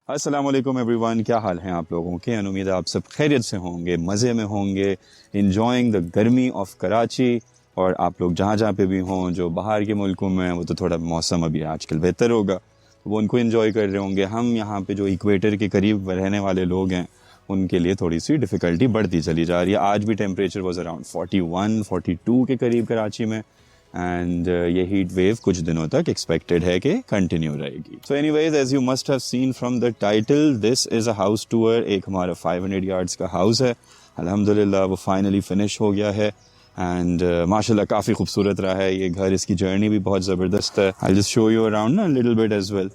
अस्सलाम वालेकुम एवरीवन, क्या हाल है आप लोगों के। उम्मीद है आप सब खैरियत से होंगे, मज़े में होंगे, इंजॉइंग द गर्मी ऑफ कराची। और आप लोग जहाँ जहाँ पे भी हों, जो बाहर के मुल्कों में वो तो थोड़ा मौसम अभी आजकल बेहतर होगा तो वो उनको इन्जॉय कर रहे होंगे। हम यहाँ पे जो इक्वेटर के करीब रहने वाले लोग हैं उनके लिए थोड़ी सी डिफ़िकल्टी बढ़ती चली जा रही है। आज भी टेम्परेचर वॉज अराउंड 41-42 के करीब कराची में। एंड ये हीट वेव कुछ दिनों तक एक्सपेक्टेड है कि कंटिन्यू रहेगी। So anyways, as you must have seen from the title, this is a house tour. एक हमारा 500 यार्ड्स का हाउस है। अल्हम्दुलिल्लाह वो फाइनली फिनिश हो गया है एंड माशाल्लाह काफ़ी खूबसूरत रहा है ये घर। इसकी जर्नी भी बहुत ज़बरदस्त है। I just show you around ना लिटिल बिट एज वेल।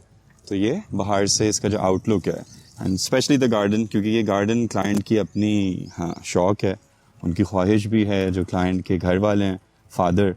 तो ये बाहर से इसका जो आउटलुक है एंड स्पेशली द गार्डन, क्योंकि ये गार्डन क्लाइंट की अपनी शौक़ है, उनकी ख्वाहिश भी है। जो क्लाइंट के घर वाले हैं, फादर,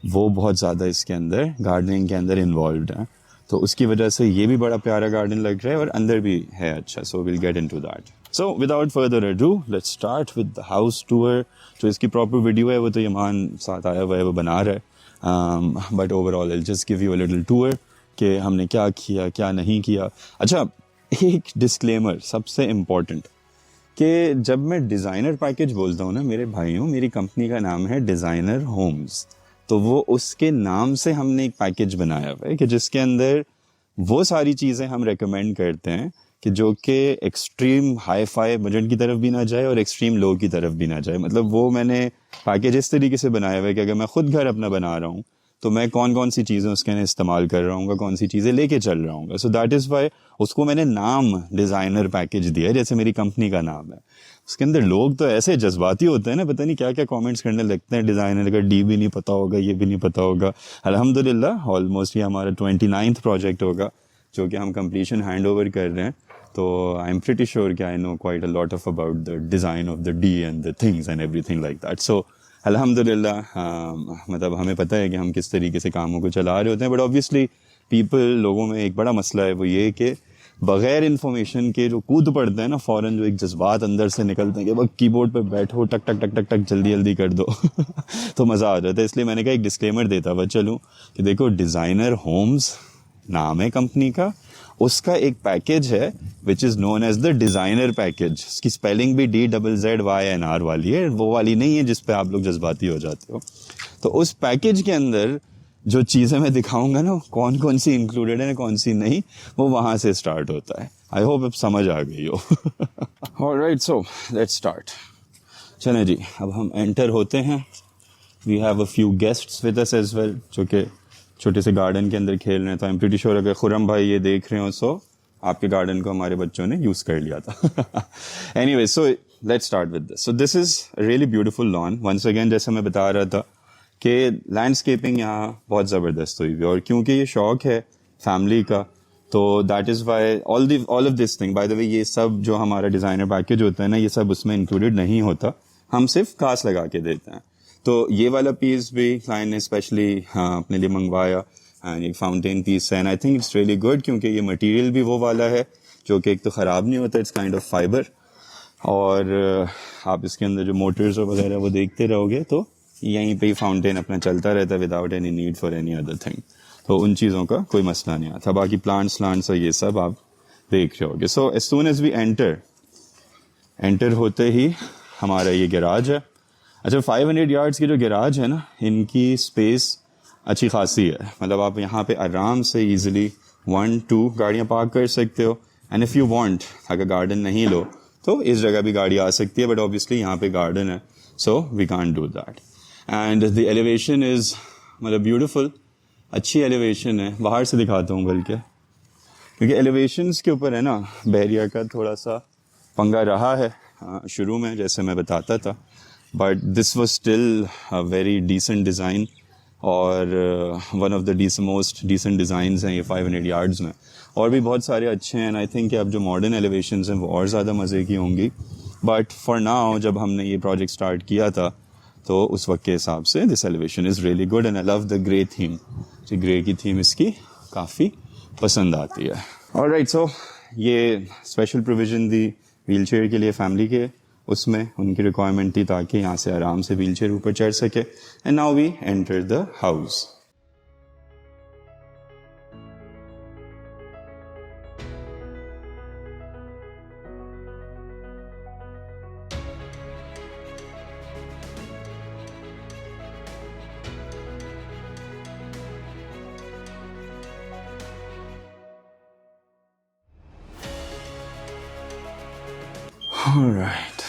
वो बहुत ज़्यादा इसके अंदर गार्डनिंग के अंदर इन्वॉल्व्ड हैं, तो उसकी वजह से ये भी बड़ा प्यारा गार्डन लग रहा है और अंदर भी है अच्छा। So will get into that. So without further ado let's start with the house tour. जो इसकी प्रॉपर वीडियो है वो तो यमान साथ आया हुआ है, वो बना रहा है, but overall I just give you a little tour कि हमने क्या किया क्या नहीं किया। अच्छा, एक डिस्क्लेमर सबसे इम्पॉर्टेंट, कि जब मैं डिज़ाइनर पैकेज बोलता हूँ ना मेरे भाइयों, मेरी कंपनी का नाम है डिज़ाइनर होम्स। तो वो उसके नाम से हमने एक पैकेज बनाया हुआ है कि जिसके अंदर वो सारी चीज़ें हम रेकमेंड करते हैं कि जो कि एक्सट्रीम हाई फाई बजट की तरफ भी ना जाए और एक्सट्रीम लो की तरफ भी ना जाए। मतलब वो मैंने पैकेज इस तरीके से बनाया हुआ है कि अगर मैं खुद घर अपना बना रहा हूँ तो मैं कौन कौन सी चीज़ें उसके अंदर इस्तेमाल कर रहा हूँ, कौन सी चीज़ें लेके चल रहा हूँ। सो दैट इज़ वाई उसको मैंने नाम डिज़ाइनर पैकेज दिया है, जैसे मेरी कंपनी का नाम है। उसके अंदर लोग तो ऐसे जज्बाती होते हैं ना, पता नहीं क्या क्या कमेंट्स करने लगते हैं। डिज़ाइनर का डी भी नहीं पता होगा, ये भी नहीं पता होगा। अल्हम्दुलिल्लाह ऑलमोस्ट ये हमारा 29th प्रोजेक्ट होगा जो कि हम कंप्लीशन हैंड ओवर कर रहे हैं। तो आई एम प्रिटी श्योर कि I know quite a lot of about the design of the D and the things and everything like that. So अल्हम्दुलिल्लाह, मतलब हमें पता है कि हम किस तरीके से कामों को चला रहे होते हैं। बट ऑब्वियसली पीपल, लोगों में एक बड़ा मसला है, वो ये कि बग़ैर इन्फॉर्मेशन के जो कूद पड़ते हैं ना, फ़ौरन जो एक जज्बात अंदर से निकलते हैं कि बस कीबोर्ड पे बैठो, टक टक टक टक टक जल्दी जल्दी कर दो तो मज़ा आ जाता है। इसलिए मैंने कहा एक डिस्क्लेमर देता हुआ चलूँ कि देखो, डिज़ाइनर होम्स नाम है कंपनी का, उसका एक पैकेज है which is known as the designer package. उसकी स्पेलिंग भी DZZYNR वाली है, वो वाली नहीं है जिस पे आप लोग जज्बाती हो जाते हो। तो उस पैकेज के अंदर जो चीज़ें मैं दिखाऊंगा ना, कौन कौन सी इंक्लूडेड है कौन सी नहीं, वो वहाँ से स्टार्ट होता है। आई होप अब समझ आ गई हो। Alright, so let's start. चलें जी, अब हम एंटर होते हैं। We have a few guests with us as well, जो कि छोटे से गार्डन के अंदर खेल रहे हैं। तो आई एम प्रीटी श्योर अगर खुरम भाई ये देख रहे हो, सो आपके गार्डन को हमारे बच्चों ने यूज़ कर लिया था। Anyway, so let's start with this. So this is really beautiful lawn. Once again, जैसे मैं बता रहा था कि लैंडस्केपिंग यहाँ बहुत ज़बरदस्त हुई हुई है, और क्योंकि ये शौक़ है फैमिली का, तो that is why all of this thing. By the way, ये सब जो हमारा डिज़ाइनर पैकेज होता है ना, ये सब उसमें इंक्लूडेड नहीं होता, हम सिर्फ घास लगा के देते हैं। तो ये वाला पीस भी क्लाइंट ने स्पेशली अपने लिए मंगवाया, एंड एक फाउंटेन पीस है, and I think it's really good, क्योंकि ये मटेरियल भी वो वाला है जो कि एक तो ख़राब नहीं होता, इट्स काइंड ऑफ फाइबर। और आप इसके अंदर जो मोटर्स वगैरह वो देखते रहोगे तो यहीं पे ही फाउंटेन अपना चलता रहता है without any need for any other thing. तो उन चीज़ों का कोई मसला नहीं आता। बाकी प्लांट्स और ये सब आप देख रहे होगे। So as soon as we enter होते ही हमारा ये गैराज है। अच्छा, 500 यार्ड्स की जो गैराज है ना, इनकी स्पेस अच्छी खासी है। मतलब आप यहाँ पे आराम से ईजिली 1-2 गाड़ियाँ पार्क कर सकते हो। एंड इफ़ यू वांट, अगर गार्डन नहीं लो तो इस जगह भी गाड़ी आ सकती है, बट ऑब्वियसली यहाँ पे गार्डन है, so we can't do that. And the elevation is मतलब ब्यूटीफुल, अच्छी एलिवेशन है। बाहर से दिखाता हूँ बल्कि, क्योंकि एलिवेशंस के ऊपर है ना बहरिया का थोड़ा सा पंगा रहा है शुरू में, जैसे मैं बताता था, but this was still a very decent design, और one of the most decent designs हैं ये 500 यार्ड्स में। और भी बहुत सारे अच्छे हैं, एंड आई थिंक कि अब जो मॉडर्न एलिवेशंस हैं वो और ज़्यादा मज़े की होंगी। बट फॉर नाउ, जब हमने ये प्रोजेक्ट स्टार्ट किया था तो उस वक्त के हिसाब से this elevation is really good, and I love the grey theme. तो ग्रे की थीम इसकी काफ़ी पसंद आती है। ऑलराइट, सो ये स्पेशल प्रोविज़न दी व्हील चेयर के लिए फैमिली के, उसमें उनकी रिक्वायरमेंट थी ताकि यहाँ से आराम से व्हील चेयर ऊपर चढ़ सके। And now we enter the house. Alright,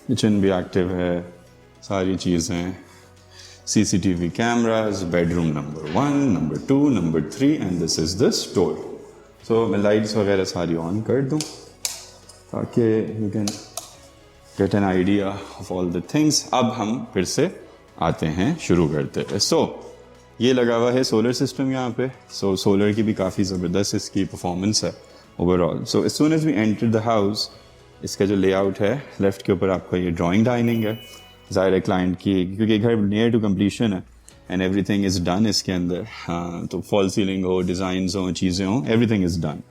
kitchen भी एक्टिव है, सारी चीज़ें, CCTV cameras, bedroom number 1, number 2, number 3 and this is the store. So मैं लाइट्स वगैरह सारी ऑन कर दूँ ताकि you can get an idea of all the things. अब हम फिर से आते हैं, शुरू करते हैं. So ये लगा हुआ है सोलर सिस्टम यहाँ पे. So सोलर की भी काफ़ी ज़बरदस्त इसकी परफॉर्मेंस है overall. So as soon as we enter the house, इसका जो लेआउट है, लेफ्ट के ऊपर आपका ये ड्राइंग डाइनिंग है. ज़ाहिर है क्लाइंट की, क्योंकि घर नियर टू कम्प्लीशन है एंड एवरीथिंग इज़ डन इसके अंदर. हाँ, तो फॉल सीलिंग हो, डिज़ाइंस हो, चीज़ें हों, एवरीथिंग इज़ डन.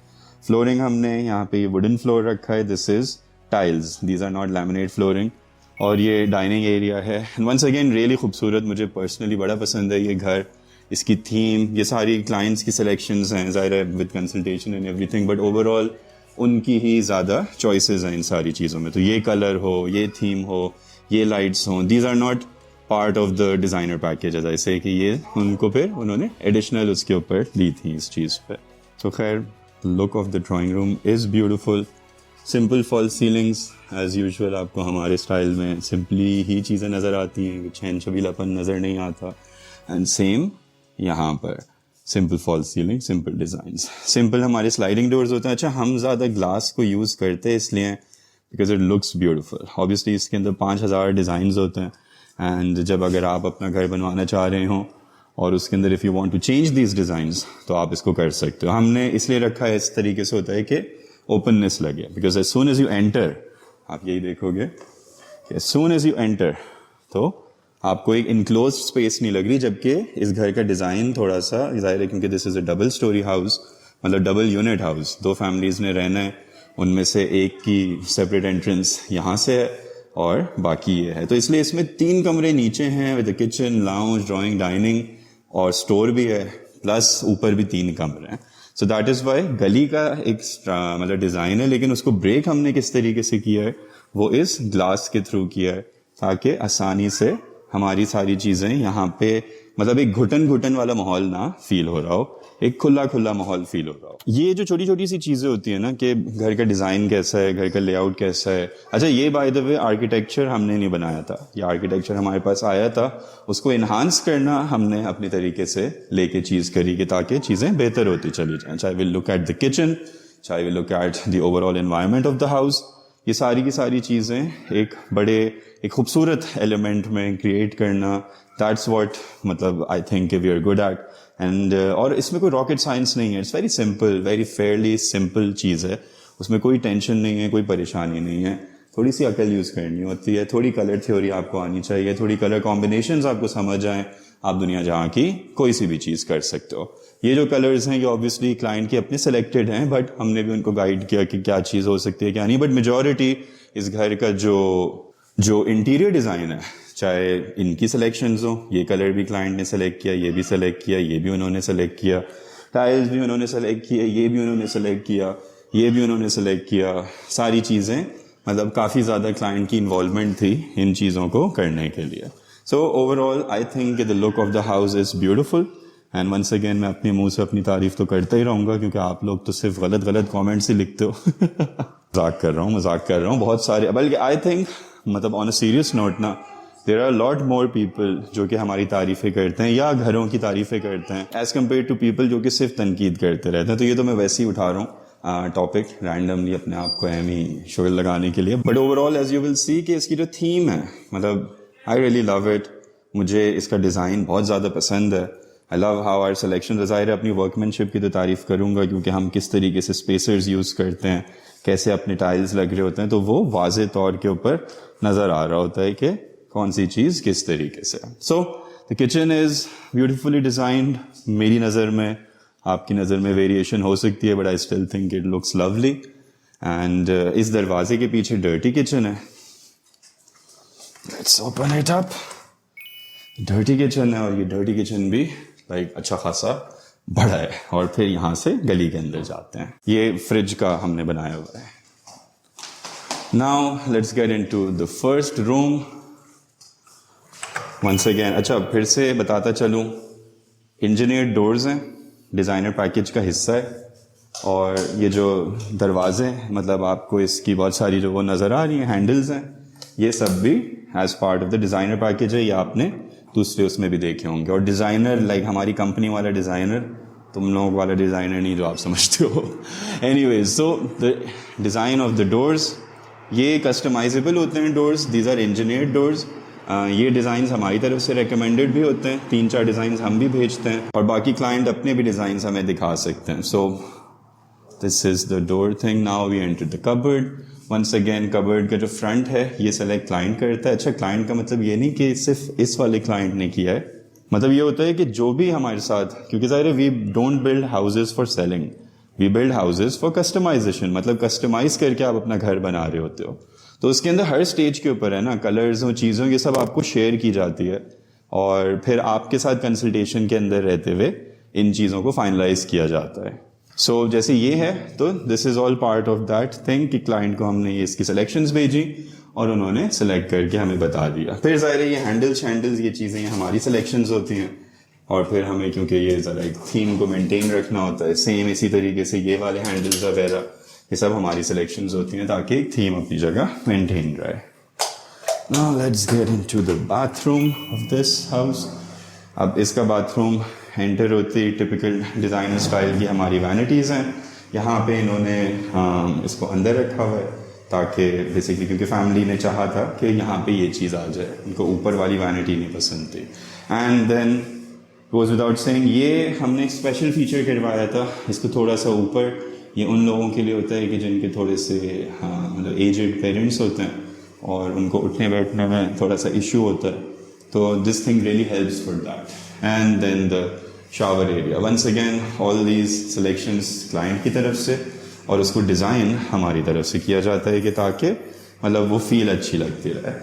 फ्लोरिंग हमने यहाँ पे ये वुडन फ्लोर रखा है. This is tiles, these are not laminate flooring. और ये डाइनिंग एरिया है. एंड वंस अगेन रियली खूबसूरत, मुझे पर्सनली बड़ा पसंद है ये घर. इसकी थीम, ये सारी क्लाइंट्स की सिलेक्शंस हैं ज़ाहिर है with consultation and everything, but overall उनकी ही ज़्यादा चॉइसेस हैं इन सारी चीज़ों में. तो ये कलर हो, ये थीम हो, ये लाइट्स हों, these are not part of the designer package, जैसे कि ये उनको फिर उन्होंने एडिशनल उसके ऊपर दी थी इस चीज़ पे. तो खैर, look of the drawing room is beautiful. Simple fall ceilings as usual, आपको हमारे स्टाइल में सिंपली ही चीज़ें नज़र आती हैं, छेन छबीलापन नज़र नहीं आता. एंड सेम यहाँ पर simple fall ceiling, simple designs. Simple हमारे स्लाइडिंग डोर्स होते हैं. अच्छा, हम ज़्यादा ग्लास को यूज़ करते हैं इसलिए because it looks beautiful. Obviously इसके अंदर 5000 डिज़ाइंस होते हैं. एंड जब अगर आप अपना घर बनवाना चाह रहे हो और उसके अंदर if you want to change these designs, तो आप इसको कर सकते हो. हमने इसलिए रखा है, इस तरीके से होता है कि ओपननेस लगे. Because as soon as you enter, आप यही देखोगे, as soon as you enter तो आपको एक इनक्लोज स्पेस नहीं लग रही. जबकि इस घर का डिज़ाइन थोड़ा सा ज़ाहिर है, क्योंकि this is a double storey house, मतलब डबल यूनिट हाउस, 2 फैमिलीज़ ने रहना है. उनमें से एक की सेपरेट एंट्रेंस यहाँ से है और बाकी ये है. तो इसलिए इसमें 3 कमरे नीचे हैं with kitchen, lounge, drawing, dining और स्टोर भी है, प्लस ऊपर भी 3 कमरे हैं. सो दैट इज़ वाई गली का एक मतलब डिज़ाइन है, लेकिन उसको ब्रेक हमने किस तरीके से किया है, वो इस ग्लास के थ्रू किया है ताकि आसानी से हमारी सारी चीज़ें यहाँ पे, मतलब एक घुटन वाला माहौल ना फील हो रहा हो, एक खुला माहौल फील हो रहा हो. ये जो छोटी छोटी सी चीज़ें होती है ना, कि घर का डिज़ाइन कैसा है, घर का लेआउट कैसा है. अच्छा, ये बाय द वे आर्किटेक्चर हमने नहीं बनाया था, ये आर्किटेक्चर हमारे पास आया था, उसको इन्हांस करना हमने अपनी तरीके से लेके चीज़ करी कि ताकि चीज़ें बेहतर होती चली जाएँ. चाहे will look at the kitchen, चाहे will look at the overall environment of the house, ये सारी की सारी चीज़ें एक खूबसूरत एलिमेंट में क्रिएट करना, दैट्स व्हाट मतलब I think we are good at. And और इसमें कोई रॉकेट साइंस नहीं है. It's very simple, very fairly simple चीज़ है. उसमें कोई टेंशन नहीं है, कोई परेशानी नहीं है. थोड़ी सी अकल यूज़ करनी होती है, थोड़ी कलर थ्योरी आपको आनी चाहिए, थोड़ी कलर कॉम्बिनेशंस आपको समझ आएँ, आप दुनिया जहाँ की कोई सी भी चीज़ कर सकते हो. ये जो कलर्स हैं ये ऑब्वियसली क्लाइंट के अपने सेलेक्टेड हैं, बट हमने भी उनको गाइड किया कि क्या चीज़ हो सकती है क्या नहीं. बट मेजॉरिटी इस घर का जो इंटीरियर डिज़ाइन है, चाहे इनकी सिलेक्शंस हो, ये कलर भी क्लाइंट ने सेलेक्ट किया, ये भी सेलेक्ट किया, ये भी उन्होंने सेलेक्ट किया, टाइल्स भी उन्होंने सेलेक्ट किया, ये भी उन्होंने सेलेक्ट किया, ये भी उन्होंने सेलेक्ट किया. सारी चीज़ें मतलब काफ़ी ज़्यादा क्लाइंट की इन्वॉल्वमेंट थी इन चीज़ों को करने के लिए. So overall I think the look of the house is beautiful. And once again मैं अपने मुंह से अपनी तारीफ तो करता ही रहूँगा, क्योंकि आप लोग तो सिर्फ गलत कमेंट्स ही लिखते हो. मजाक कर रहा हूँ बहुत सारे. बल्कि आई थिंक मतलब ऑन अ सीरियस नोट ना, there are lot more people जो कि हमारी तारीफ़ें करते हैं या घरों की तारीफ़ें करते हैं, एज़ कम्पेयर टू पीपल जो कि सिर्फ तनकीद करते रहते हैं. तो ये तो मैं वैसे ही उठा रहा हूँ टॉपिक रैंडमली अपने आप को एम ही शुगर लगाने के लिए. But overall as you will see कि इसकी जो थीम है, मतलब आई रियली लव इट. मुझे इसका डिज़ाइन बहुत ज़्यादा पसंद है. I love how our selection. ज़ाहिर है अपनी वर्कमैनशिप की तो तारीफ़ करूँगा, क्योंकि हम किस तरीके से स्पेसर्स यूज़ करते हैं, कैसे अपने टाइल्स लग रहे होते हैं, तो वो वाज़े तौर के ऊपर नज़र आ रहा होता है कि कौन सी चीज़ किस तरीके से. So the kitchen is beautifully designed. मेरी नज़र में, आपकी नज़र में वेरिएशन हो सकती है, but I still think it looks lovely. And इस दरवाजे के पीछे डर्टी किचन है. Let's open it up. Dirty kitchen है, और ये डर्टी किचन भी लाइक अच्छा खासा बड़ा है. और फिर यहाँ से गली के अंदर जाते हैं. ये फ्रिज का हमने बनाया हुआ है. Now let's get into the first room. Once again, अच्छा फिर से बताता चलूँ, इंजीनियर्ड डोर्स हैं, डिज़ाइनर पैकेज का हिस्सा है. और ये जो दरवाजे हैं, मतलब आपको इसकी बहुत सारी जो वो नज़र आ रही हैं हैंडल्स हैं, ये सब भी as part of the designer package है। ये आपने दूसरे उसमें भी देखे होंगे। और डिज़ाइनर लाइक हमारी कंपनी वाला डिज़ाइनर, तुम लोग वाला डिज़ाइनर नहीं जो आप समझते हो। Anyways, so the design of the doors, ये कस्टमाइजेबल होते हैं doors, these are engineered doors. ये डिज़ाइंस हमारी तरफ से रिकमेंडेड भी होते हैं, 3-4 डिज़ाइंस हम भी भेजते हैं और बाकी क्लाइंट अपने भी डिज़ाइंस हमें दिखा सकते हैं। So this is the door thing. Now we enter the cupboard. Once again cupboard का जो फ्रंट है ये सेलेक्ट क्लाइंट करता है। अच्छा, क्लाइंट का मतलब ये नहीं कि सिर्फ इस वाले क्लाइंट ने किया है, मतलब ये होता है कि जो भी हमारे साथ, क्योंकि ज़ाहिर है we don't build houses for selling, we build houses for customisation, मतलब कस्टमाइज करके आप अपना घर बना रहे होते हो। तो उसके अंदर हर स्टेज के ऊपर है ना, कलर्स और चीज़ों ये सब आपको शेयर की जाती है और फिर आपके साथ कंसल्टेशन के अंदर रहते हुए इन चीज़ों को फाइनलाइज किया जाता है। सो जैसे ये है तो this is all part of that thing कि क्लाइंट को हमने ये इसकी सिलेक्शंस भेजी और उन्होंने सेलेक्ट करके हमें बता दिया। फिर ज़ाहिर है ये हैंडल्स ये चीज़ें हमारी सिलेक्शंस होती हैं और फिर हमें, क्योंकि ये ज़रा एक थीम को मेंटेन रखना होता है, सेम इसी तरीके से ये वाले हैंडल्स वगैरह ये सब हमारी सिलेक्शंस होती हैं ताकि एक थीम अपनी जगह मेंटेन रहे। Now let's get into the bathroom of this house. अब इसका बाथरूम एंटर होती है, टिपिकल डिज़ाइनर स्टाइल की हमारी वैनिटीज़ हैं। यहाँ पे इन्होंने इसको अंदर रखा हुआ है ताकि बेसिकली, क्योंकि फैमिली ने चाहा था कि यहाँ पे ये चीज़ आ जाए, उनको ऊपर वाली वैनिटी नहीं पसंद थी। And then goes without saying, ये हमने एक स्पेशल फीचर करवाया था इसको थोड़ा सा ऊपर। ये उन लोगों के लिए होता है कि जिनके थोड़े से मतलब एजेड पेरेंट्स होते हैं और उनको उठने बैठने में थोड़ा सा इशू होता है, तो this thing really helps for that. And then the shower area, once again all these selections client की तरफ से और उसको डिज़ाइन हमारी तरफ से किया जाता है कि ताकि मतलब वो फील अच्छी लगती रहे।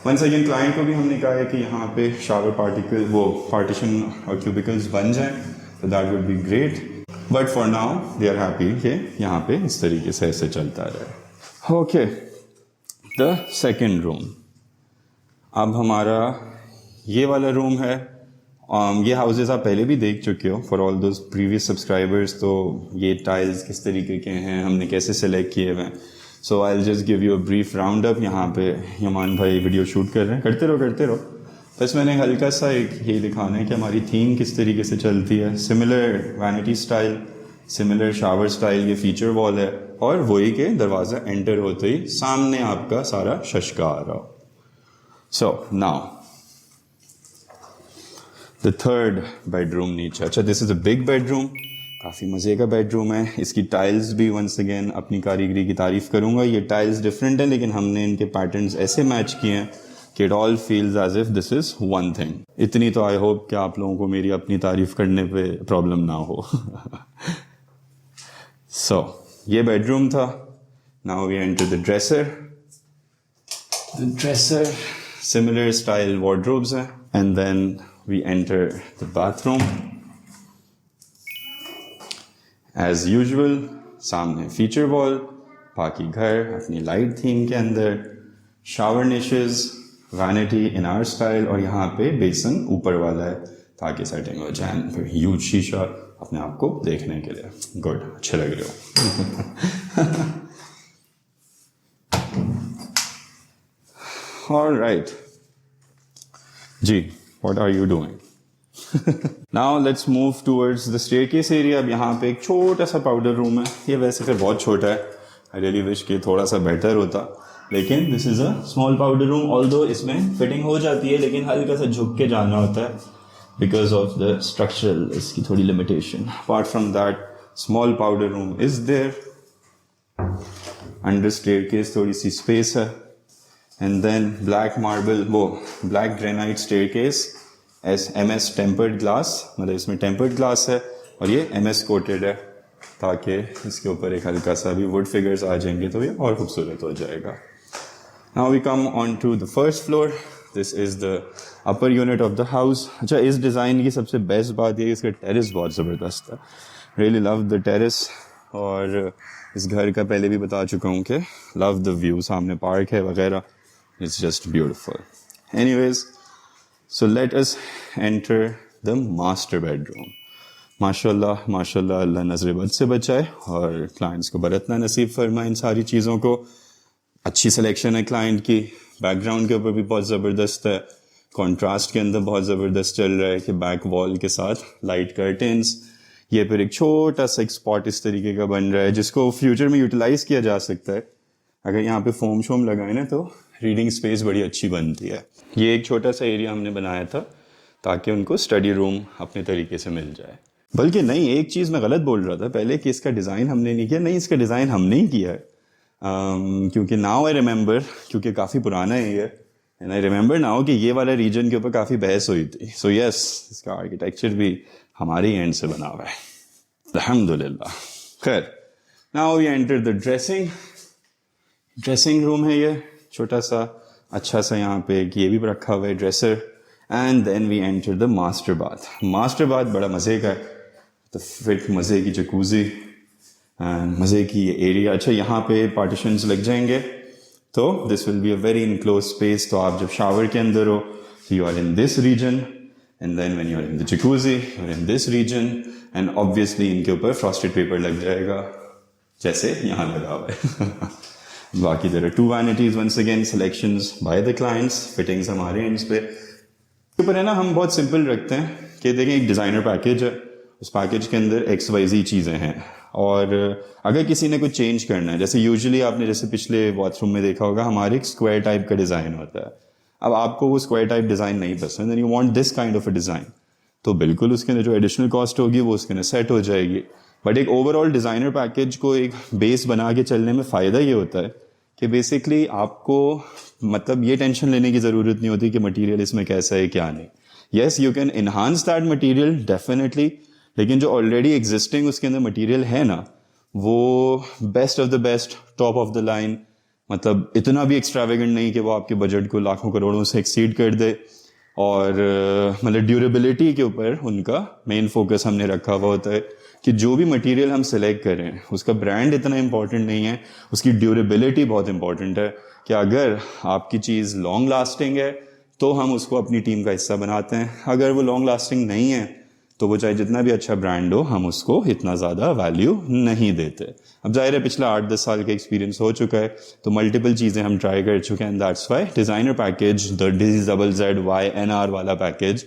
वंस अगेन क्लाइंट को भी हमने कहा है कि यहाँ पे शावर पार्टीशन और क्यूबिकल्स बन जाएं, तो that would be great, but for now they are happy कि यहाँ पे इस तरीके से ऐसे चलता रहे। Okay, the second room. अब हमारा ये वाला रूम है। ये हाउसेज आप पहले भी देख चुके हो for all those previous subscribers. तो ये टाइल्स किस तरीके के हैं, हमने कैसे सेलेक्ट किए हुए हैं। So I will just give you a brief round up. यहाँ पे यमान भाई वीडियो शूट कर रहे हैं, करते रहो। बस मैंने हल्का सा एक ये दिखाना है कि हमारी थीम किस तरीके से चलती है। Similar vanity style, similar shower style, ये फीचर वॉल है और वही के दरवाज़ा एंटर होते ही सामने आपका सारा शशका आ रहा हो। So now the third bedroom नीचे। अच्छा, this is a big bedroom, काफ़ी मज़े का बेडरूम है। इसकी टाइल्स भी वंस अगेन अपनी कारीगरी की तारीफ़ करूँगा। ये टाइल्स डिफरेंट है लेकिन हमने इनके पैटर्न्स ऐसे मैच किए हैं कि it all feels as if this is one thing. इतनी तो आई होप कि आप लोगों को मेरी अपनी तारीफ़ करने पे प्रॉब्लम ना हो। सो ये बेडरूम था। Now we enter the dresser. The dresser, similar style wardrobes हैं। And then we enter the bathroom as usual। सामने फीचर वॉल, बाकी घर अपनी लाइट थीम के अंदर, shower niches, vanity in our style और यहाँ पे बेसन ऊपर वाला है ताकि सेटिंग हो जाए। फिर ह्यूज शीशा अपने आप को देखने के लिए। गुड, अच्छे लग रहे हो। ऑलराइट जी, what are you doing? Now let's move towards the staircase area। अब यहाँ पे एक छोटा सा पाउडर रूम है। ये वैसे फिर बहुत छोटा है, I really wish कि थोड़ा सा बेटर होता, लेकिन this is a small powder room। although इसमें फिटिंग हो जाती है लेकिन हल्का सा झुक के जाना होता है because of the structural इसकी थोड़ी limitation। apart from that small powder room is there। under staircase थोड़ी सी space है। and then black marble, वो black granite staircase MS tempered glass, मतलब इसमें tempered glass है और ये MS coated है ताकि इसके ऊपर एक हल्का सा भी wood figures आ जाएंगे तो ये और खूबसूरत हो जाएगा। Now we come on to the first floor। This is the upper unit of the house। अच्छा, इस डिज़ाइन की सबसे बेस्ट बात ये इसका टेरेस बहुत ज़बरदस्त है। Really love the terrace। और इस घर का पहले भी बता चुका हूँ कि love the view, सामने पार्क है वगैरह। It's just beautiful। Anyways, so let us enter the master bedroom। माशाल्लाह माशाल्लाह, अल्लाह नजर बद से बचाए और क्लाइंट्स को बरतना नसीब फरमाए इन सारी चीज़ों को। अच्छी सिलेक्शन है क्लाइंट की, बैकग्राउंड के ऊपर भी बहुत ज़बरदस्त है, कंट्रास्ट के अंदर बहुत ज़बरदस्त चल रहा है कि बैक वॉल के साथ लाइट कर्टेंस, ये फिर एक छोटा सा एक स्पॉट इस तरीके का बन रहा है जिसको फ्यूचर में यूटिलाइज किया जा सकता है। अगर यहाँ पे फोम शोम लगाए ना तो रीडिंग स्पेस बड़ी अच्छी बनती है। ये एक छोटा सा एरिया हमने बनाया था ताकि उनको स्टडी रूम अपने तरीके से मिल जाए। बल्कि नहीं, एक चीज़ मैं गलत बोल रहा था पहले कि इसका डिज़ाइन हमने नहीं किया, नहीं इसका डिज़ाइन हमने ही किया है। क्योंकि नाउ आई रिमेंबर, क्योंकि काफ़ी पुराना है ये, एंड आई रिमेंबर नाउ कि ये वाला रीजन के ऊपर काफ़ी बहस हुई थी। सो यस, इसका आर्किटेक्चर भी हमारे एंड से बना हुआ है, अल्हम्दुलिल्लाह। खैर, now we enter the dressing room है ये, छोटा सा अच्छा सा, यहाँ पे ये भी रखा हुआ है dresser. And then we enter the master bath बड़ा मज़े का है, तो फिर मज़े की जकूजी एंड मज़े की ये एरिया। अच्छा, यहाँ पे पार्टीशंस लग जाएंगे तो this will be a very enclose space. तो आप जब शावर के अंदर हो तो you are in this region, and then when you are in the jacuzzi you are in this region, and obviously इनके ऊपर फ्रॉस्टेड पेपर लग जाएगा जैसे यहाँ लगा हुआ है। बाकी there are 2 vanities, once again selections by the clients, fittings हमारे एंड्स पे ऊपर है ना। हम बहुत सिंपल रखते हैं कि देखें एक डिज़ाइनर पैकेज है, उस पैकेज के अंदर XYZ चीज़ें हैं, और अगर किसी ने कुछ चेंज करना है, जैसे यूजुअली आपने जैसे पिछले बाथरूम में देखा होगा हमारे एक स्क्वायर टाइप का डिज़ाइन होता है। अब आपको वो स्क्वायर टाइप डिज़ाइन नहीं पसंद and you want this kind of a design, तो बिल्कुल उसके अंदर जो एडिशनल कॉस्ट होगी वो उसके अंदर सेट हो जाएगी। बट एक ओवरऑल डिज़ाइनर पैकेज को एक बेस बना के चलने में फ़ायदा ये होता है कि बेसिकली आपको मतलब ये टेंशन लेने की ज़रूरत नहीं होती कि मटेरियल इसमें कैसा है क्या नहीं। Yes, you can enhance that material definitely, लेकिन जो ऑलरेडी एग्जिस्टिंग उसके अंदर मटेरियल है ना, वो best of the best, top of the line, मतलब इतना भी एक्स्ट्रावेगेंट नहीं कि वो आपके बजट को लाखों करोड़ों से एक्सीड कर दे। और मतलब ड्यूरेबिलिटी के ऊपर उनका मेन फोकस हमने रखा हुआ होता है कि जो भी मटेरियल हम सिलेक्ट करें उसका ब्रांड इतना इंपॉर्टेंट नहीं है, उसकी ड्यूरेबिलिटी बहुत इंपॉर्टेंट है कि अगर आपकी चीज़ लॉन्ग लास्टिंग है तो हम उसको अपनी टीम का हिस्सा बनाते हैं, अगर वो लॉन्ग लास्टिंग नहीं है तो वो चाहे जितना भी अच्छा ब्रांड हो हम उसको इतना ज़्यादा वैल्यू नहीं देते। अब जाहिर है पिछला 8-10 साल का एक्सपीरियंस हो चुका है, तो मल्टीपल चीज़ें हम ट्राई कर चुके हैं, and that's why designer package, the DZZYNR वाला पैकेज,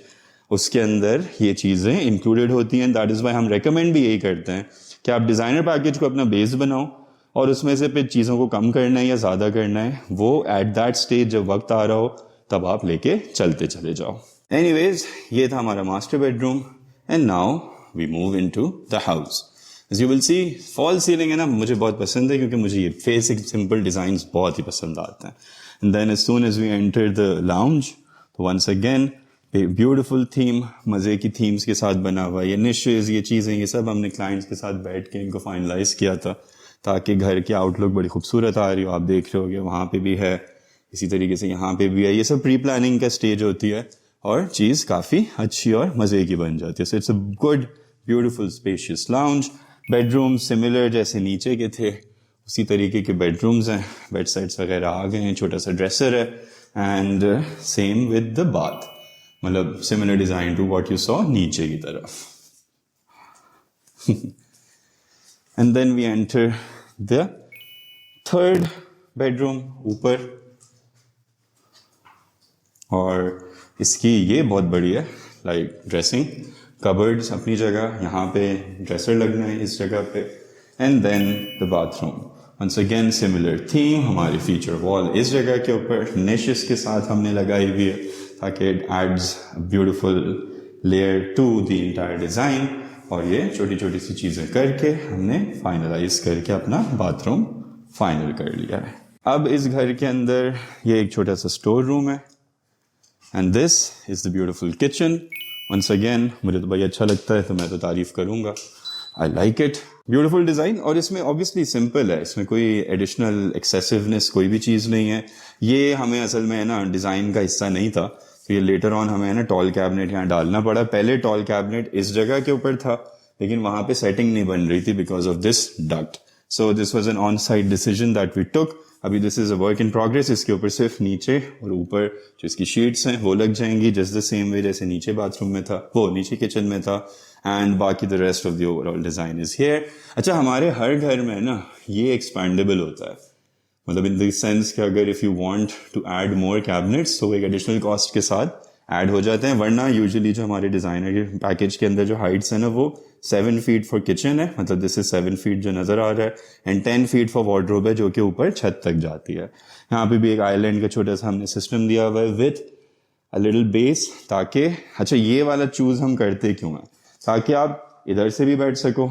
उसके अंदर ये चीज़ें इंक्लूडेड होती हैं। दैट इज़ वाई हम रेकमेंड भी यही करते हैं कि आप डिज़ाइनर पैकेज को अपना बेस बनाओ और उसमें से फिर चीज़ों को कम करना है या ज़्यादा करना है वो एट दैट स्टेज जब वक्त आ रहा हो तब आप लेके चलते चले जाओ। एनीवेज, ये था हमारा master bedroom, and now we move into the house. As you will see, fall ceiling है ना, मुझे बहुत पसंद है क्योंकि मुझे ये बेसिक सिंपल डिज़ाइंस बहुत ही पसंद आते हैं। And then as soon as we enter the lounge, तो वंस अगेन ब्यूटीफुल थीम, मज़े की थीम्स के साथ बना हुआ, ये निशेज़, ये चीज़ें, ये सब हमने क्लाइंट्स के साथ बैठ के इनको फाइनलाइज किया था ताकि घर की आउटलुक बड़ी खूबसूरत आ रही हो। आप देख रहे होगे वहाँ पे भी है, इसी तरीके से यहाँ पे भी है। ये सब प्री प्लानिंग का स्टेज होती है और चीज़ काफ़ी अच्छी और मज़े की बन जाती है। So it's a good beautiful spacious lounge. Bedroom similar जैसे नीचे के थे उसी तरीके के बेडरूम्स हैं, बेड साइड्स वगैरह आ गए हैं, छोटा सा ड्रेसर है, and same with the bath, मतलब similar design to what you saw नीचे की तरफ। And then we enter the third bedroom ऊपर, और इसकी ये बहुत बड़ी है, लाइक ड्रेसिंग कबर्ड्स अपनी जगह, यहाँ पे ड्रेसर लगना है इस जगह पे, and then the bathroom. Once again similar theme, हमारी फीचर वॉल इस जगह के ऊपर निशेस के साथ हमने लगाई हुई है ताकि it adds beautiful layer to the entire design. और ये छोटी छोटी सी चीज़ें करके हमने फाइनलाइज करके अपना बाथरूम फाइनल कर लिया है। अब इस घर के अंदर ये एक छोटा सा स्टोर रूम है, and this is the beautiful kitchen. Once again मुझे तो भाई अच्छा लगता है तो मैं तो तारीफ़ करूँगा, I like it, beautiful design. और इसमें ऑब्वियसली सिंपल है, इसमें कोई एडिशनल एक्सेसिवनेस कोई भी चीज़ नहीं है। ये हमें असल में है ना डिज़ाइन का हिस्सा नहीं था, तो ये लेटर ऑन हमें है ना टॉल कैबिनेट यहाँ डालना पड़ा। पहले टॉल कैबिनेट इस जगह के ऊपर था लेकिन वहाँ पे सेटिंग नहीं बन रही थी because of this duct, so this was an on site decision that we took. अभी this is a work in progress, इसके ऊपर सिर्फ नीचे और ऊपर जो इसकी शीट्स हैं वो लग जाएंगी जस्ट द सेम वे जैसे नीचे बाथरूम में था, वो नीचे किचन में था। एंड बाकी the rest of the overall design is here. अच्छा, हमारे हर घर में ना ये एक्सपैंडेबल होता है, मतलब इन द सेंस कि अगर if you want to add more cabinets तो एक एडिशनल कॉस्ट के साथ ऐड हो जाते हैं, वरना यूजुअली जो हमारे डिज़ाइनर के पैकेज के अंदर जो हाइट्स है ना वो 7 फीट फॉर किचन है, मतलब दिस इज 7 फीट जो नज़र आ रहा है, एंड 10 फीट फॉर वार्डरोब है जो कि ऊपर छत तक जाती है। यहाँ पे भी एक आइलैंड का छोटा सा हमने सिस्टम दिया हुआ है विथ अ लिटिल बेस, ताकि अच्छा ये वाला चूज़ हम करते क्यों हैं, ताकि आप इधर से भी बैठ सको,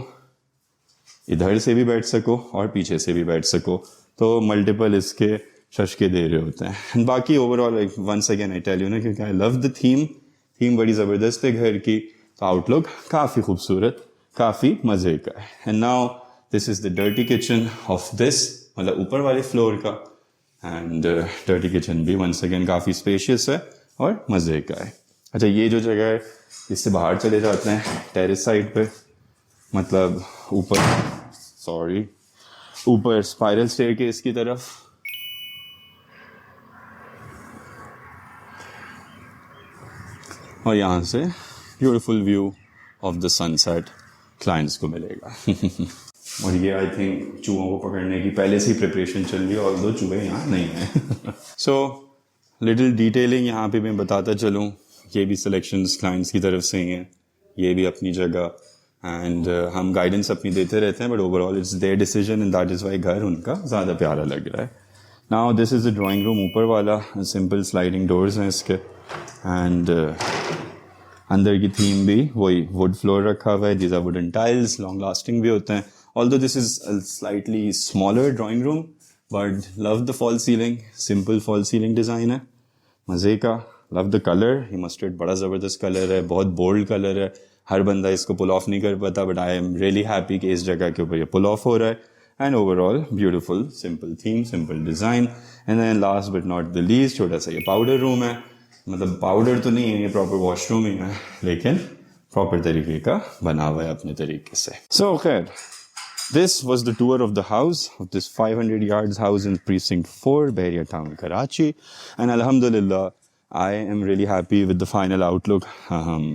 इधर से भी बैठ सको और पीछे से भी बैठ सको, तो मल्टीपल इसके शशके दे रहे होते हैं। बाकी overall once again I tell you ना, क्योंकि आई लव द थीम बड़ी ज़बरदस्त है घर की, तो आउटलुक काफ़ी खूबसूरत, काफ़ी मज़े का है। And now this is the dirty kitchen of this, मतलब ऊपर वाले फ्लोर का, एंड डर्टी किचन भी वंस अगेन काफ़ी स्पेशियस है और मज़े का है। अच्छा, ये जो जगह है इससे बाहर चले जाते हैं टेरेस साइड पे, मतलब ऊपर स्पाइरल स्टेयरकेस की तरफ। और यहाँ से beautiful view of the sunset clients को मिलेगा। और ये आई थिंक चूहों को पकड़ने की पहले से ही प्रिपरेशन चल रही है, ऑल्दो चूहे यहाँ नहीं हैं। सो लिटिल डिटेलिंग यहाँ पे मैं बताता चलूँ, ये भी सिलेक्शंस क्लाइंट्स की तरफ से ही हैं, ये भी अपनी जगह, एंड हम गाइडेंस अपनी देते रहते हैं, but overall it's there decision and that is why घर उनका ज़्यादा प्यारा लग रहा है। Now this is the drawing room, ऊपर वाला सिंपल स्लाइडिंग डोर्स हैं इसके, एंड अंदर की थीम भी वही वुड फ्लोर रखा हुआ है, these are wooden tiles, long lasting भी होते हैं। Although this is slightly smaller drawing room, but love the fall ceiling, simple fall ceiling design है, मज़े का। लव द कलर, ये मस्टर्ड बड़ा ज़बरदस्त कलर है, बहुत बोल्ड कलर है, हर बंदा इसको पुल ऑफ नहीं कर पाता, but I am really happy कि इस जगह के ऊपर ये पुल ऑफ हो रहा है। And overall beautiful simple theme, simple design. And then last but not the least, छोटा सा ये पाउडर रूम है, मतलब पाउडर तो नहीं है, ये प्रॉपर वॉशरूम ही है, लेकिन प्रॉपर तरीके का बना हुआ है अपने तरीके से। सो खैर, this was the tour of the house of this 500 yards house in precinct 4, Bahria Town, Karachi. And अल्हम्दुलिल्लाह I am really happy with the final outlook.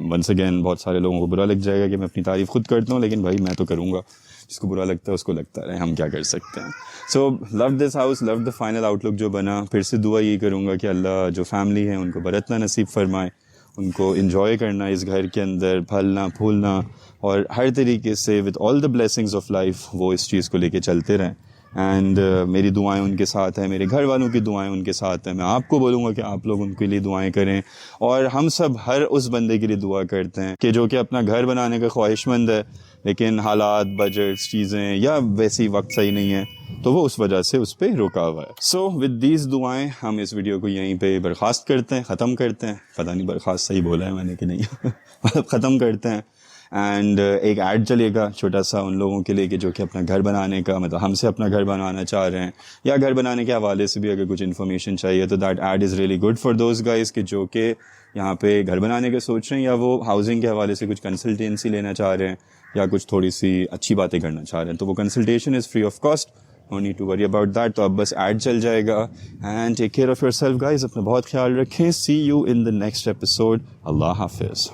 Once again बहुत सारे लोगों को बुरा लग जाएगा कि मैं अपनी तारीफ खुद करता हूँ, लेकिन भाई मैं तो करूँगा, जिसको बुरा लगता है उसको लगता रहे, हम क्या कर सकते हैं। So love this house, love the final outlook जो बना। फिर से दुआ ये करूँगा कि अल्लाह जो फैमिली है उनको बरतना नसीब फरमाए, उनको इन्जॉय करना इस घर के अंदर, फलना फूलना और हर तरीके से with all the blessings of life वो इस चीज़ को लेके चलते रहें। एंड मेरी दुआएं उनके साथ हैं, मेरे घर वालों की दुआएं उनके साथ हैं। मैं आपको बोलूँगा कि आप लोग उनके लिए दुआएं करें, और हम सब हर उस बंदे के लिए दुआ करते हैं कि जो कि अपना घर बनाने का ख्वाहिशमंद है, लेकिन हालात, बजट्स, चीज़ें या वैसी वक्त सही नहीं है, तो वो उस वजह से उस पर रुका हुआ है। सो विद दीज दुआएं हम इस वीडियो को यहीं पे बर्खास्त करते हैं, ख़त्म करते हैं। पता नहीं बर्खास्त सही बोला है मैंने कि नहीं मतलब ख़त्म करते हैं। एंड एक ऐड चलेगा छोटा सा उन लोगों के लिए कि जो कि अपना घर बनाने का, मतलब हमसे अपना घर बनाना चाह रहे हैं, या घर बनाने के हवाले से भी अगर कुछ इन्फॉर्मेशन चाहिए, तो that add is really good for those guys कि जो कि यहाँ पे घर बनाने के सोच रहे हैं, या वो हाउसिंग के हवाले से कुछ कंसल्टेंसी लेना चाह रहे हैं, या कुछ थोड़ी सी अच्छी बातें करना चाह रहे हैं, तो वो consultation is free of cost, no need to worry about that. तो अब बस ऐड चल जाएगा। And take care of yourself guys, अपना बहुत ख्याल रखें। See you in the next episode. अल्लाह हाफिज़।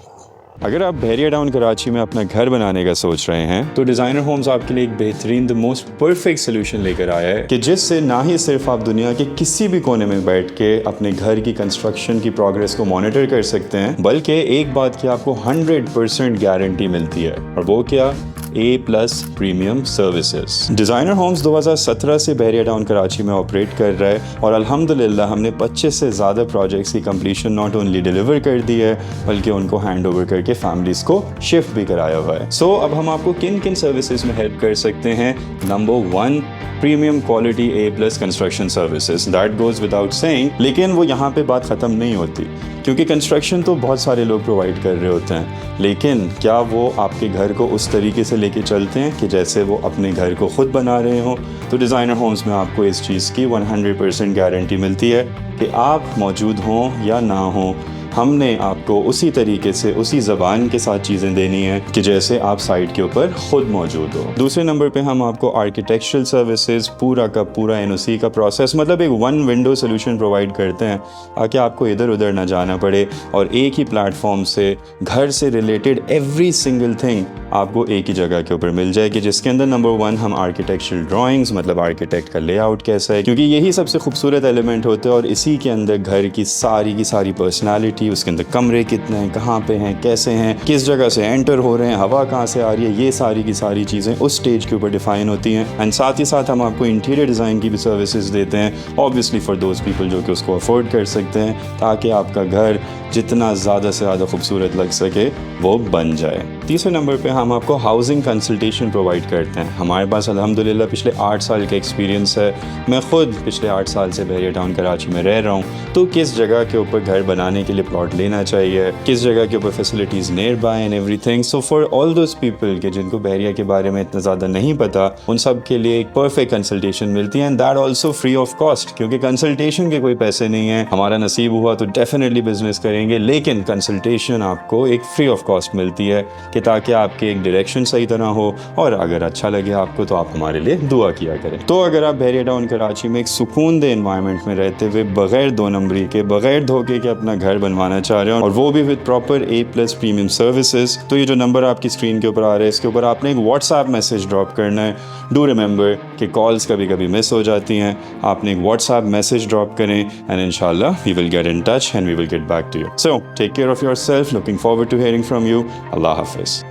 अगर आप बहरिया टाउन कराची में अपना घर बनाने का सोच रहे हैं, तो डिज़ाइनर होम्स आपके लिए एक बेहतरीन, द मोस्ट परफेक्ट सोल्यूशन लेकर आया है कि जिससे ना ही सिर्फ आप दुनिया के किसी भी कोने में बैठ के अपने घर की कंस्ट्रक्शन की प्रोग्रेस को मॉनिटर कर सकते हैं, बल्कि एक बात की आपको 100% गारंटी मिलती है, और वो क्या? A+ premium services. Designer homes 2017 से बहरिया टाउन कराची में ऑपरेट कर रहा है, और अल्हम्दुलिल्लाह हमने 25 से ज़्यादा प्रोजेक्ट्स की कंप्लीशन नॉट ओनली डिलीवर कर दी है, बल्कि उनको हैंड ओवर करके फैमिलीज़ को शिफ्ट भी कराया हुआ है। सो अब हम आपको किन किन सर्विसेज में हेल्प कर सकते हैं? Number 1, premium quality A+ construction services, that goes without saying. लेकिन वो यहाँ पे बात ख़त्म नहीं होती, क्योंकि कंस्ट्रक्शन तो बहुत सारे लोग प्रोवाइड कर रहे होते हैं, लेकिन क्या वो आपके घर को उस तरीके से लेके चलते हैं कि जैसे वो अपने घर को ख़ुद बना रहे हों? तो डिज़ाइनर होम्स में आपको इस चीज़ की 100% गारंटी मिलती है कि आप मौजूद हों या ना हों, हमने आपको उसी तरीके से उसी ज़बान के साथ चीज़ें देनी है कि जैसे आप साइट के ऊपर खुद मौजूद हो। दूसरे नंबर पे हम आपको आर्किटेक्चरल सर्विसेज पूरा का पूरा एनओसी का प्रोसेस मतलब एक वन विंडो सोल्यूशन प्रोवाइड करते हैं ताकि आपको इधर उधर ना जाना पड़े और एक ही प्लेटफॉर्म से घर से रिलेटेड एवरी सिंगल थिंग आपको एक ही जगह के ऊपर मिल जाएगी, जिसके अंदर नंबर 1 हम आर्किटेक्चरल ड्राइंग्स मतलब आर्किटेक्ट का लेआउट कैसा है, क्योंकि यही सबसे खूबसूरत एलिमेंट होते हैं और इसी के अंदर घर की सारी पर्सनालिटी, उसके अंदर कमरे कितने हैं, कहाँ पे हैं, कैसे हैं, किस जगह से एंटर हो रहे हैं, हवा कहाँ से आ रही है, ये सारी की सारी चीज़ें उस स्टेज के ऊपर डिफाइन होती हैं। एंड साथ ही साथ हम आपको इंटीरियर डिज़ाइन की भी सर्विसेज देते हैं, ऑब्वियसली फॉर दोज पीपल जो कि उसको अफोर्ड कर सकते हैं, ताकि आपका घर जितना ज़्यादा से ज़्यादा खूबसूरत लग सके वो बन जाए। तीसरे नंबर पे हम आपको हाउसिंग कंसल्टेशन प्रोवाइड करते हैं। हमारे पास अल्हम्दुलिल्लाह पिछले 8 साल का एक्सपीरियंस है। मैं ख़ुद पिछले 8 साल से बहरिया टाउन कराची में रह रहा हूँ, तो किस जगह के ऊपर घर बनाने के लिए प्लॉट लेना चाहिए, किस जगह के ऊपर facilities near by and everything. So for all those people के जिनको बहरिया के बारे में इतना ज़्यादा नहीं पता, उन सब के लिए एक परफेक्ट कंसल्टेशन मिलती है and that also free of cost, क्योंकि कंसल्टेशन के कोई पैसे नहीं है। हमारा नसीब हुआ तो डेफिनेटली बिजनेस करेंगे, लेकिन कंसल्टेशन आपको एक फ्री ऑफ कॉस्ट मिलती है कि ताकि आपके एक डायरेक्शन सही तरह हो और अगर अच्छा लगे आपको तो आप हमारे लिए दुआ किया करें। तो अगर आप बहरिया टाउन कराची में एक सुकून दे एनवायरनमेंट में रहते हुए बगैर 2 नंबरी के, बगैर धोखे के अपना घर बनवाना चाह रहे हो और वो भी with proper A+ premium services, तो ये जो नंबर आपकी स्क्रीन के ऊपर आ रहा है इसके ऊपर आपने एक व्हाट्सएप मैसेज ड्रॉप करना है। डू रिमेंबर कि कॉल्स कभी कभी मिस हो जाती हैं, आपने एक व्हाट्सएप मैसेज ड्रॉप करें एंड इंशाल्लाह we will get in touch and we will get back to you. So take care of yourself, looking forward to hearing from you. अल्लाह हाफिज़।